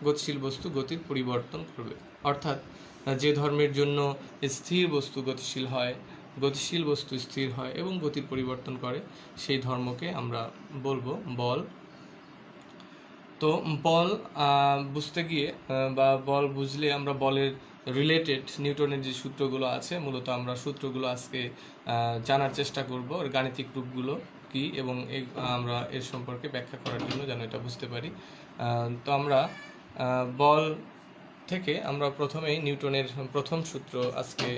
গতিশীল বস্তু গতির পরিবর্তন করবে। অর্থাৎ যে ধর্মের জন্য স্থির বস্তু গতিশীল হয়, গতিশীল বস্তু স্থির হয় এবং গতির পরিবর্তন করে, সেই ধর্মকে আমরা বলবো বল। তো বল বুঝতে গিয়ে বা বল বুঝলে আমরা বলের রিলেটেড নিউটনের যে সূত্রগুলো আছে, মূলত আমরা সূত্রগুলো আজকে জানার চেষ্টা করব, এর গাণিতিক রূপগুলো কি এবং আমরা এর সম্পর্কে ব্যাখ্যা করার জন্য যেন এটা বুঝতে পারি। তো আমরা বল থেকে আমরা প্রথমেই নিউটনের প্রথম সূত্র আজকে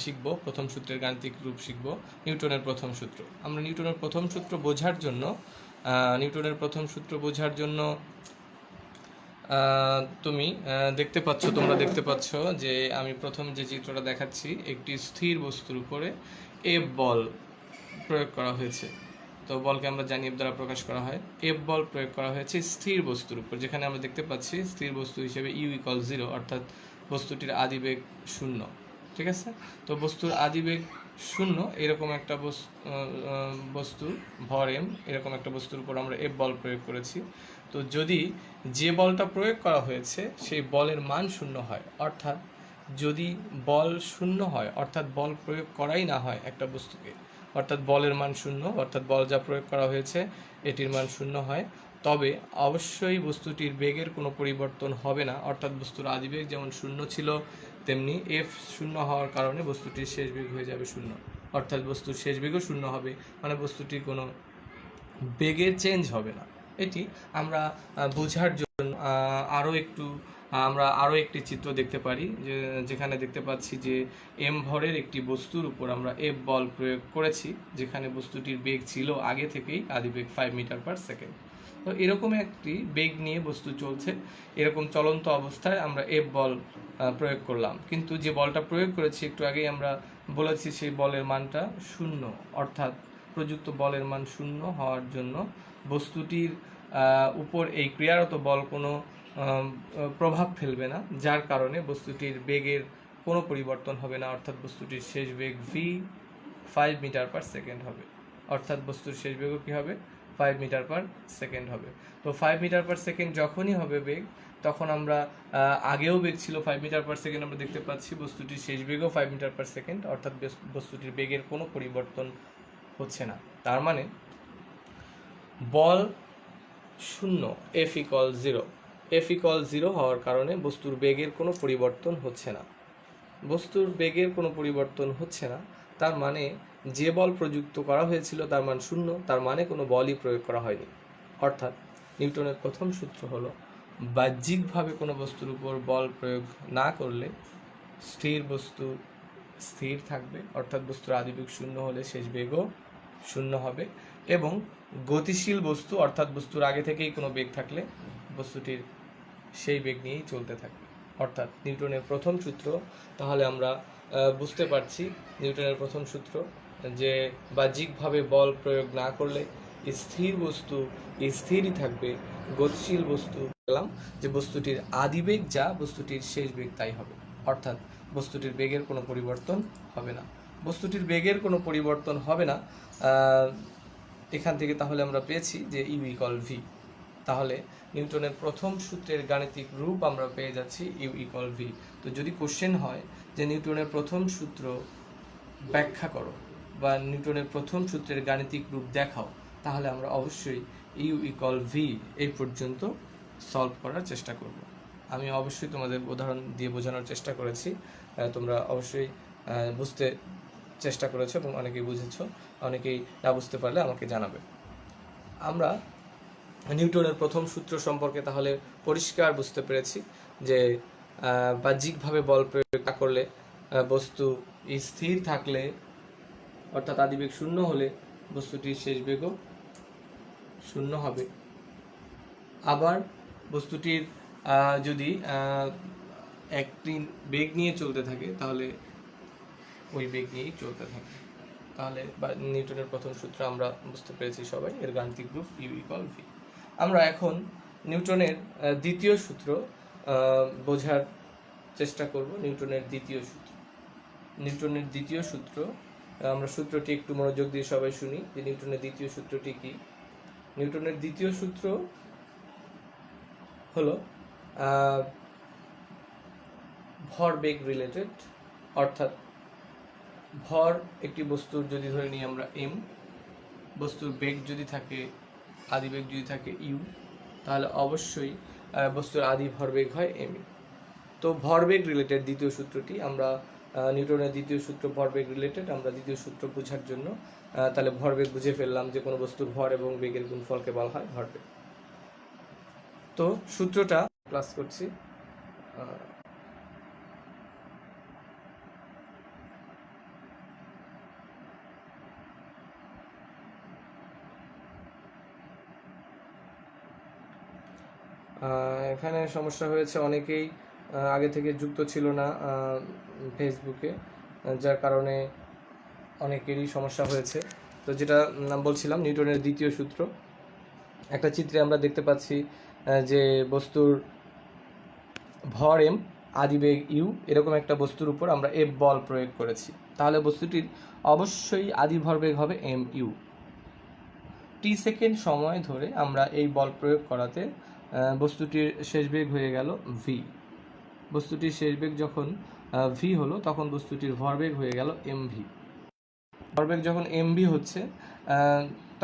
শিখব, প্রথম সূত্রের গাণিতিক রূপ শিখব, নিউটনের প্রথম সূত্র। আমরা নিউটনের প্রথম সূত্র বোঝার জন্য তোমরা দেখতে পাচ্ছ যে আমি প্রথম যে চিত্রটা দেখাচ্ছি, একটি স্থির বস্তুর উপরে এফ বল প্রয়োগ করা হয়েছে। তো বলকে আমরা জানি এফ দ্বারা প্রকাশ করা হয়। এফ বল প্রয়োগ করা হয়েছে স্থির বস্তুর উপর, যেখানে আমরা দেখতে পাচ্ছি স্থির বস্তু হিসেবে u=0, অর্থাৎ বস্তুটির আদিবেগ 0। ঠিক আছে? তো বস্তুর আদিবেগ 0 এরকম একটা বস্তুর ভর m, এরকম একটা বস্তুর উপর আমরা এফ বল প্রয়োগ করেছি। তো যদি যে বলটা প্রয়োগ করা হয়েছে সেই বলের মান 0 হয়, অর্থাৎ যদি বল 0 হয়, অর্থাৎ বল প্রয়োগ করাই না হয় একটা বস্তুকে, অর্থাৎ বলের মান 0, অর্থাৎ বল যা প্রয়োগ করা হয়েছে এটির মান 0 হয়, তবে অবশ্যই বস্তুটির বেগের কোনো পরিবর্তন হবে না। অর্থাৎ বস্তুর আদিবেগ যেমন 0 ছিল, তেমনি এফ 0 হওয়ার কারণে বস্তুটির শেষ বেগ হয়ে যাবে 0, অর্থাৎ বস্তুর শেষ বেগও 0 হবে, মানে বস্তুটির কোনো বেগের চেঞ্জ হবে না। এটি আমরা বোঝার জন্য আমরা আরও একটি চিত্র দেখতে পারি, যেখানে দেখতে পাচ্ছি যে এম ভরের একটি বস্তুর উপর আমরা এফ বল প্রয়োগ করেছি, যেখানে বস্তুটির বেগ ছিল আগে থেকেই আদিবেগ 5 মিটার/সেকেন্ড। তো এরকম একটি বেগ নিয়ে বস্তু চলছে, এরকম চলন্ত অবস্থায় আমরা এফ বল প্রয়োগ করলাম, কিন্তু যে বলটা প্রয়োগ করেছি একটু আগেই আমরা বলেছি সেই বলের মানটা 0, অর্থাৎ প্রযুক্ত বলের মান 0 হওয়ার জন্য বস্তুটির উপর এই ক্রিয়ারত বল কোনো প্রভাব ফেলবে না, যার কারণে বস্তুটির বেগের কোনো পরিবর্তন হবে না, অর্থাৎ বস্তুটির শেষ বেগ v 5 মিটার/সেকেন্ড হবে, অর্থাৎ বস্তুর শেষ বেগও কী হবে? 5 মিটার/সেকেন্ড হবে। তো 5 মিটার/সেকেন্ড যখনই হবে বেগ, তখন আমরা আগেও বেগ ছিল 5 মিটার/সেকেন্ড, আমরা দেখতে পাচ্ছি বস্তুটির শেষ বেগও 5 মিটার/সেকেন্ড, অর্থাৎ বস্তুটির বেগের কোনো পরিবর্তন হচ্ছে না। তার মানে বল 0, F=0 হওয়ার কারণে বস্তুর বেগের কোনো পরিবর্তন হচ্ছে না। বস্তুর বেগের কোনো পরিবর্তন হচ্ছে না, তার মানে যে বল প্রযুক্ত করা হয়েছিল তার মান 0, তার মানে কোনো বলই প্রয়োগ করা হয়নি। অর্থাৎ নিউটনের প্রথম সূত্র হলো, বাহ্যিকভাবে কোনো বস্তুর উপর বল প্রয়োগ না করলে স্থির বস্তু স্থির থাকবে, অর্থাৎ বস্তুর আদিবেগ 0 হলে শেষ বেগও 0 হবে, এবং গতিশীল বস্তু, অর্থাৎ বস্তুর আগে থেকেই কোনো বেগ থাকলে বস্তুটির সেই বেগ নিয়েই চলতে থাকবে। অর্থাৎ নিউটনের প্রথম সূত্র, তাহলে আমরা বুঝতে পারছি নিউটনের প্রথম সূত্র যে বাহ্যিকভাবে বল প্রয়োগ না করলে স্থির বস্তু স্থিরই থাকবে, গতিশীল বস্তু পেলাম যে বস্তুটির আদিবেগ যা বস্তুটির শেষ বেগ তাই হবে, অর্থাৎ বস্তুটির বেগের কোনো পরিবর্তন হবে না। বস্তুটির বেগের কোনো পরিবর্তন হবে না, এখান থেকে তাহলে আমরা পেয়েছি যে u=v। তাহলে নিউটনের প্রথম সূত্রের গাণিতিক রূপ আমরা পেয়ে যাচ্ছি u=v। তো যদি কোশ্চেন হয় যে নিউটনের প্রথম সূত্র ব্যাখ্যা করো বা নিউটনের প্রথম সূত্রের গাণিতিক রূপ দেখাও, তাহলে আমরা অবশ্যই u=v এই পর্যন্ত সলভ করার চেষ্টা করব। আমি অবশ্যই তোমাদের উদাহরণ দিয়ে বোঝানোর চেষ্টা করেছি, তোমরা অবশ্যই বুঝতে চেষ্টা করেছো এবং অনেকেই বুঝেছো, অনেকেই না বুঝতে পারলে আমাকে জানাবে। আমরা নিউটনের প্রথম সূত্র সম্পর্কে তাহলে পরিষ্কার বুঝতে পেরেছি যে বাহ্যিকভাবে বল প্রয়োগ না করলে বস্তু স্থির থাকলে, অর্থাৎ আদিবেগ 0 হলে বস্তুটির শেষ বেগও 0 হবে। আবার বস্তুটির যদি একটি বেগ নিয়ে চলতে থাকে তাহলে ওই বেগ নিয়েই চলতে থাকে। তাহলে নিউটনের প্রথম সূত্র আমরা বুঝতে পেরেছি সবাই, এর গাণিতিক রূপ u=v। আমরা এখন নিউটনের দ্বিতীয় সূত্র বোঝার চেষ্টা করব। নিউটনের দ্বিতীয় সূত্র আমরা সূত্রটি একটু মনোযোগ দিয়ে সবাই শুনি যে নিউটনের দ্বিতীয় সূত্রটি কি। নিউটনের দ্বিতীয় সূত্র হলো ভরবেগ রিলেটেড, অর্থাৎ ভর একটি বস্তুর যদি ধরে নিই আমরা এম, বস্তুর বেগ যদি থাকে, আদিবেগ যদি থাকে ইউ, তাহলে অবশ্যই বস্তুর আদি ভরবেগ হয় এম। তো ভরবেগ রিলেটেড দ্বিতীয় সূত্রটি আমরা নিউটনের দ্বিতীয় সূত্র ভরবেগ রিলেটেড, আমরা দ্বিতীয় সূত্র বোঝার জন্য তাহলে ভরবেগ বুঝে ফেললাম যে কোনো বস্তুর ভর এবং বেগের গুণফলকে বলা হয় ভরবেগ। তো সূত্রটা ক্লাস করছি। এখানে সমস্যা হয়েছে, অনেকেই আগে থেকে যুক্ত ছিল না ফেসবুকে, যার কারণে অনেকেরই সমস্যা হয়েছে। তো যেটা বলছিলাম, নিউটনের দ্বিতীয় সূত্র, একটা চিত্রে আমরা দেখতে পাচ্ছি যে বস্তুর ভর এম, আদিবেগ ইউ, এরকম একটা বস্তুর উপর আমরা এফ বল প্রয়োগ করেছি, তাহলে বস্তুটির অবশ্যই আদি ভরবেগ হবে এম ইউ। টি সেকেন্ড সময় ধরে আমরা এই বল প্রয়োগ করাতে বস্তুটির শেষ বেগ হয়ে গেল ভি। বস্তুটির শেষ বেগ যখন ভি হলো, তখন বস্তুটির ভরবেগ হয়ে গেল এম ভি। ভরবেগ যখন এম ভি হচ্ছে,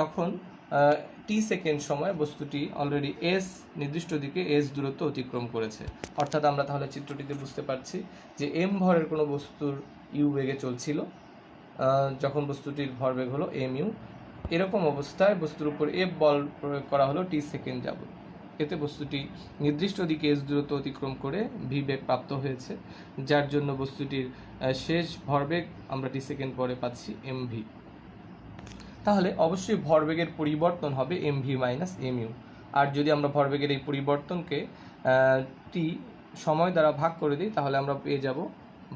তখন টি সেকেন্ড সময় বস্তুটি অলরেডি এস নির্দিষ্ট দিকে এস দূরত্ব অতিক্রম করেছে। অর্থাৎ আমরা তাহলে চিত্রটিতে বুঝতে পারছি যে এম ভরের কোনো বস্তুর ইউ বেগে চলছিল, যখন বস্তুটির ভরবেগ হলো এম ইউ। এরকম অবস্থায় বস্তুর উপর এফ বল প্রয়োগ করা হলো টি সেকেন্ড যাবত। এতে বস্তুটি নির্দিষ্ট দিকে এস দূরত্ব অতিক্রম করে ভি বেগ প্রাপ্ত হয়েছে, যার জন্য বস্তুটির শেষ ভরবেগ আমরা টি সেকেন্ড পরে পাচ্ছি এম ভি। তাহলে অবশ্যই ভরবেগের পরিবর্তন হবে M V minus M U. আর যদি আমরা ভরবেগের এই পরিবর্তনকে টি সময় দ্বারা ভাগ করে দিই, তাহলে আমরা পেয়ে যাব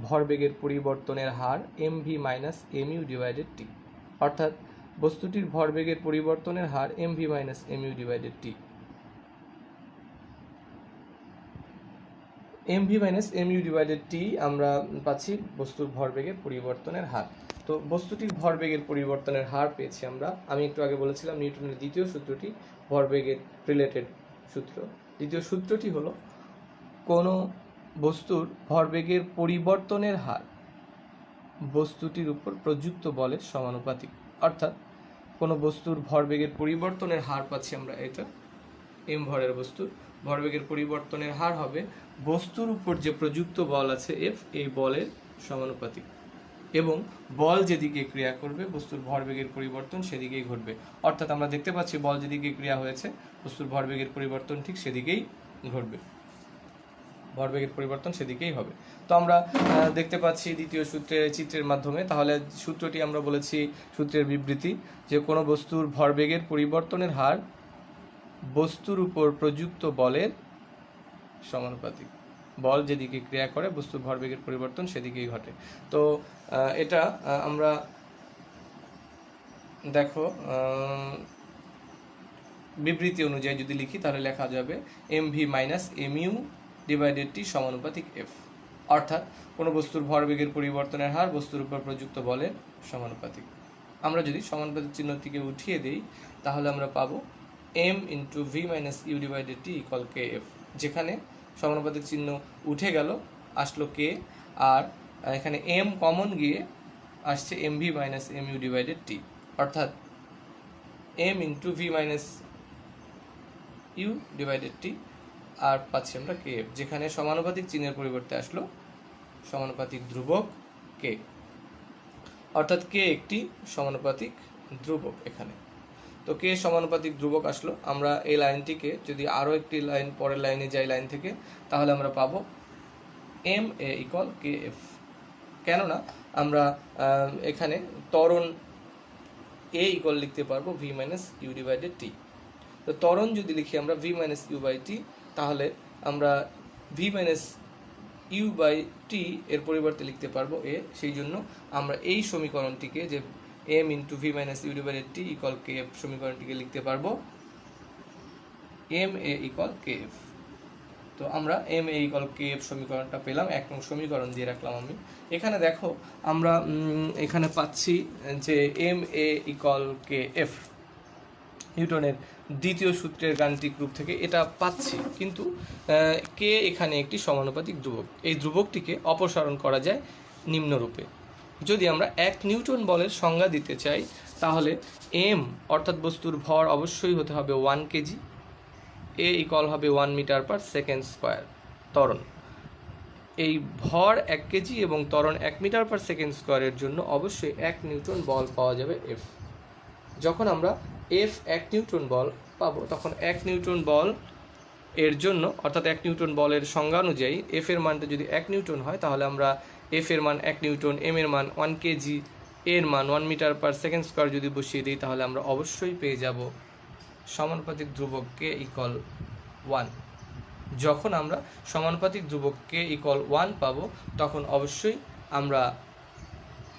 ভরবেগের পরিবর্তনের হার M V minus M U divided T. অর্থাৎ বস্তুটির ভরবেগের পরিবর্তনের হার M V minus M U divided T. M V minus M U divided T আমরা পাচ্ছি বস্তুর ভরবেগের পরিবর্তনের হার। তো বস্তুটির ভরবেগের পরিবর্তনের হার পেয়েছি আমরা। আমি একটু আগে বলেছিলাম নিউটনের দ্বিতীয় সূত্রটি ভরবেগের রিলেটেড সূত্র। দ্বিতীয় সূত্রটি হলো কোনো বস্তুর ভরবেগের পরিবর্তনের হার বস্তুটির উপর প্রযুক্ত বলের সমানুপাতিক। অর্থাৎ কোনো বস্তুর ভরবেগের পরিবর্তনের হার পাচ্ছি আমরা, এটা এম ভরের বস্তুর ভরবেগের পরিবর্তনের হার হবে বস্তুর উপর যে প্রযুক্ত বল আছে এফ, এই বলের সমানুপাতিক, এবং বল যেদিকে ক্রিয়া করবে বস্তুর ভরবেগের পরিবর্তন সেদিকেই ঘটবে। অর্থাৎ আমরা দেখতে পাচ্ছি বল যেদিকে ক্রিয়া হয়েছে বস্তুর ভরবেগের পরিবর্তন ঠিক সেদিকেই ঘটবে, ভরবেগের পরিবর্তন সেদিকেই হবে। তো আমরা দেখতে পাচ্ছি দ্বিতীয় সূত্রের চিত্রের মাধ্যমে, তাহলে সূত্রটি আমরা বলেছি সূত্রের বিবৃতি, যে কোনো বস্তুর ভরবেগের পরিবর্তনের হার বস্তুর উপর প্রযুক্ত বলের সমানুপাতিক। বল যেদিকে ক্রিয়া করে বস্তুর ভরবেগের পরিবর্তন সেদিকেই ঘটে। তো এটা আমরা দেখো বিবৃতি অনুযায়ী যদি লিখি তাহলে লেখা যাবে M V minus M U divided T সমানুপাতিক এফ। অর্থাৎ কোনো বস্তুর ভরবেগের পরিবর্তনের হার বস্তুর উপর প্রযুক্ত বলের সমানুপাতিক। আমরা যদি সমানুপাতিক চিহ্নটিকে উঠিয়ে দিই, তাহলে আমরা পাবো M into V minus U divided T equal K F. যেখানে সমানুপাতিক চিহ্ন উঠে গেল, আসলো কে, আর এখানে এম কমন গিয়ে আসছে M V minus M U divided T. অর্থাৎ M into V minus U divided T, আর পাচ্ছি আমরা কে এফ, যেখানে সমানুপাতিক চিহ্নের পরিবর্তে আসলো সমানুপাতিক ধ্রুবক কে। অর্থাৎ কে একটি সমানুপাতিক ধ্রুবক এখানে। তো কে সমানুপাতিক ধ্রুবক আসলো। আমরা এই লাইনটিকে যদি আরও একটি লাইন পরের লাইনে যাই লাইন থেকে, তাহলে আমরা পাবো M A equal K F. কেননা আমরা এখানে ত্বরণ এ ইকুয়াল লিখতে পারবো ভি মাইনাস ইউ ডিভাইডেড টি। তো ত্বরণ যদি লিখি আমরা V minus you by T, তাহলে আমরা V minus you by T এর পরিবর্তে লিখতে পারবো এ। সেই জন্য আমরা এই সমীকরণটিকে, যে M into V minus U divided T equal K F, সমীকরণটিকে লিখতে পারবো M A equal K F. তো আমরা M A equal K F সমীকরণটা পেলাম, এক নং সমীকরণ দিয়ে রাখলাম আমি এখানে। দেখো আমরা এখানে পাচ্ছি যে M A equal K F নিউটনের দ্বিতীয় সূত্রের গাণিতিক রূপ থেকে এটা পাচ্ছি, কিন্তু কে এখানে একটি সমানুপাতিক ধ্রুবক। এই ধ্রুবকটিকে অপসারণ করা যায় নিম্নরূপে। যদি আমরা 1 নিউটন বলের সংজ্ঞা দিতে চাই, তাহলে এম অর্থাৎ বস্তুর ভর অবশ্যই হতে হবে 1 কেজি, এ ইকুয়াল হবে 1 মিটার পার সেকেন্ড স্কোয়ার। ত্বরণ, এই ভর 1 কেজি এবং ত্বরণ 1 মিটার পার সেকেন্ড স্কোয়ারের জন্য অবশ্যই 1 নিউটন বল পাওয়া যাবে এফ। যখন আমরা এফ 1 নিউটন বল পাবো, তখন 1 নিউটন বল এর জন্য, অর্থাৎ 1 নিউটন বলের সংজ্ঞা অনুযায়ী এফ এর মানটা যদি 1 নিউটন হয়, তাহলে আমরা এফ এর মান 1 নিউটন, এম এর মান 1 কেজি, এর মান 1 মিটার পার সেকেন্ড স্কোয়ার যদি বসিয়ে দিই, তাহলে আমরা অবশ্যই পেয়ে যাব সমানুপাতিক ধ্রুবক কে ইকুয়াল 1। যখন আমরা সমানুপাতিক ধ্রুবক কে ইকুয়াল 1 পাবো, তখন অবশ্যই আমরা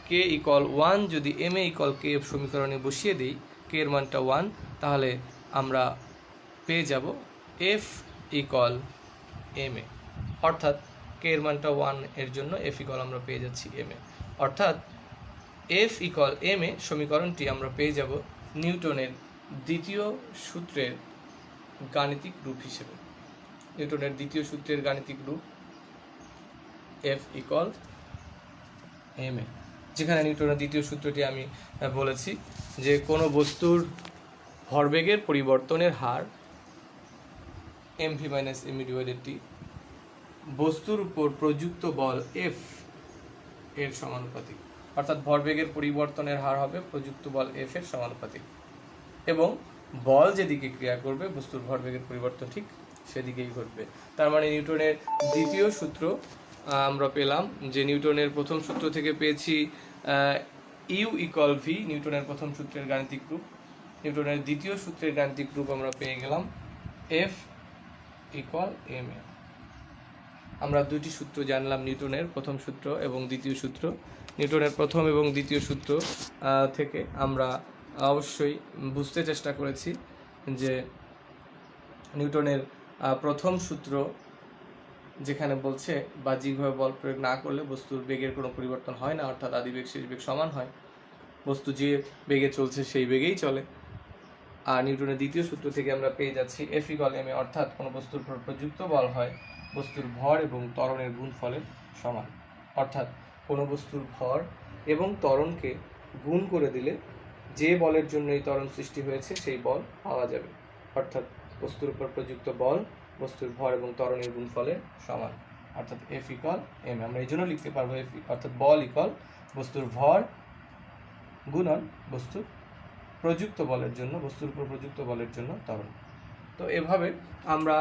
কে ইকুয়াল 1 যদি M A equal K F সমীকরণে বসিয়ে দিই, কে এর মানটা 1, তাহলে আমরা পেয়ে যাব এফ ইকুয়াল এম এ। অর্থাৎ কে এর মানটা 1 এর জন্য এফ ইকুয়াল আমরা পেয়ে যাচ্ছি এম এ। অর্থাৎ এফ ইকুয়াল এম এ সমীকরণটি আমরা পেয়ে যাব নিউটনের দ্বিতীয় সূত্রের গাণিতিক রূপ হিসেবে। নিউটনের দ্বিতীয় সূত্রের গাণিতিক রূপ এফ ইকুয়াল এম এ, যেখানে নিউটনের দ্বিতীয় সূত্রটি আমি বলেছি যে কোনো বস্তুর ভরবেগের পরিবর্তনের হার M V minus M E divided T বস্তুর উপর প্রযুক্ত বল এফ এর সমানুপাতিক। অর্থাৎ ভরবেগের পরিবর্তনের হার হবে প্রযুক্ত বল এফ এর সমানুপাতিক, এবং বল যেদিকে ক্রিয়া করবে বস্তুর ভরবেগের পরিবর্তন ঠিক সেদিকেই ঘটবে। তার মানে নিউটনের দ্বিতীয় সূত্র আমরা পেলাম যে নিউটনের প্রথম সূত্র থেকে পেয়েছি ইউ ইকুয়াল ভি, নিউটনের প্রথম সূত্রের গাণিতিক রূপ। নিউটনের দ্বিতীয় সূত্রের গাণিতিক রূপ আমরা পেয়ে গেলাম এফ ইকুয়াল এম এ। আমরা দুটি সূত্র জানলাম, নিউটনের প্রথম সূত্র এবং দ্বিতীয় সূত্র। নিউটনের প্রথম এবং দ্বিতীয় সূত্র থেকে আমরা অবশ্যই বুঝতে চেষ্টা করেছি যে নিউটনের প্রথম সূত্র যেখানে বলছে বাহ্যিকভাবে বল প্রয়োগ না করলে বস্তুর বেগের কোনো পরিবর্তন হয় না, অর্থাৎ আদিবেগ শেষ বেগ সমান হয়, বস্তু যে বেগে চলছে সেই বেগেই চলে। আর নিউটনের দ্বিতীয় সূত্র থেকে আমরা পেয়ে যাচ্ছি এফ ইকুয়াল এম এ, অর্থাৎ কোনো বস্তুর উপর প্রযুক্ত বল হয় বস্তুর ভর এবং ত্বরণের গুণফলের সমান। অর্থাৎ কোনো বস্তুর ভর এবং ত্বরণকে গুণ করে দিলে যে বলের জন্য এই ত্বরণ সৃষ্টি হয়েছে সেই বল পাওয়া যাবে। অর্থাৎ বস্তুর উপর প্রযুক্ত বল বস্তুর ভর এবং ত্বরণের গুণফলের সমান, অর্থাৎ এফ ইকুয়াল এম। আমরা এই জন্য লিখতে পারবো এফ অর্থাৎ বল ইকুয়াল বস্তুর ভর গুণন বস্তুর প্রযুক্ত বলের জন্য, বস্তুর উপর প্রযুক্ত বলের জন্য ত্বরণ। তো এভাবে আমরা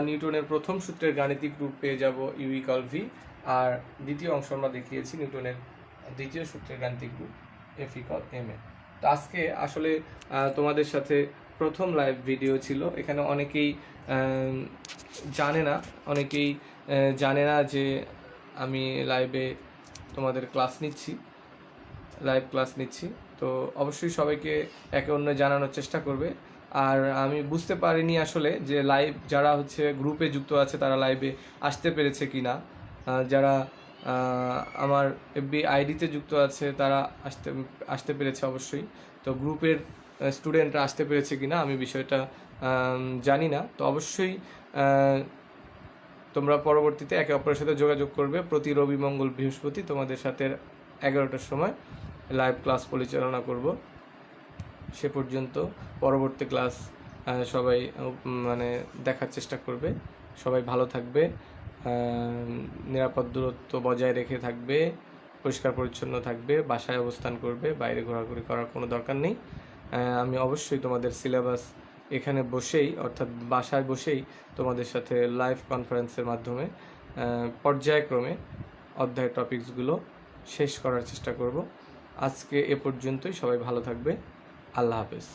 নিউটনের প্রথম সূত্রের গাণিতিক রূপ পেয়ে যাব ইউ ইকুয়াল ভি, আর দ্বিতীয় অংশ আমরা দেখিয়েছি নিউটনের দ্বিতীয় সূত্রের গাণিতিক রূপ এফ ইকুয়াল এম এ। তো আজকে আসলে তোমাদের সাথে প্রথম লাইভ ভিডিও ছিল। এখানে অনেকেই জানে না যে আমি লাইভে তোমাদের লাইভ ক্লাস নিচ্ছি। তো অবশ্যই সবাইকে একে অন্য জানানোর চেষ্টা করবে। আর আমি বুঝতে পারিনি আসলে যে লাইভ যারা গ্রুপে যুক্ত আছে তারা লাইভে আসতে পেরেছে কি না, যারা আমার এফবি আইডিতে যুক্ত আছে তারা আসতে পেরেছে অবশ্যই। তো গ্রুপের স্টুডেন্টরা আসতে পেরেছে কি না আমি বিষয়টা জানি না। তো অবশ্যই তোমরা পরবর্তীতে একে অপরের সাথে যোগাযোগ করবে। প্রতি রবি, মঙ্গল, বৃহস্পতি তোমাদের সাথে 11টার সময় লাইভ ক্লাস পরিচালনা করব। সে পর্যন্ত পরবর্তী ক্লাস সবাই দেখার চেষ্টা করবে। সবাই ভালো থাকবে, নিরাপদ দূরত্ব বজায় রেখে থাকবে, পরিষ্কার পরিচ্ছন্ন থাকবে, বাসায় অবস্থান করবে, বাইরে ঘোরাঘুরি করার কোনো দরকার নেই। আমি অবশ্যই তোমাদের সিলেবাস এখানে বসেই, অর্থাৎ বাসায় বসেই তোমাদের সাথে লাইভ কনফারেন্সের মাধ্যমে পর্যায়ক্রমে অধ্যায়ের টপিকসগুলো শেষ করার চেষ্টা করব। আজকে এ পর্যন্তই। সবাই ভালো থাকবে। আল্লাহ হাফেজ।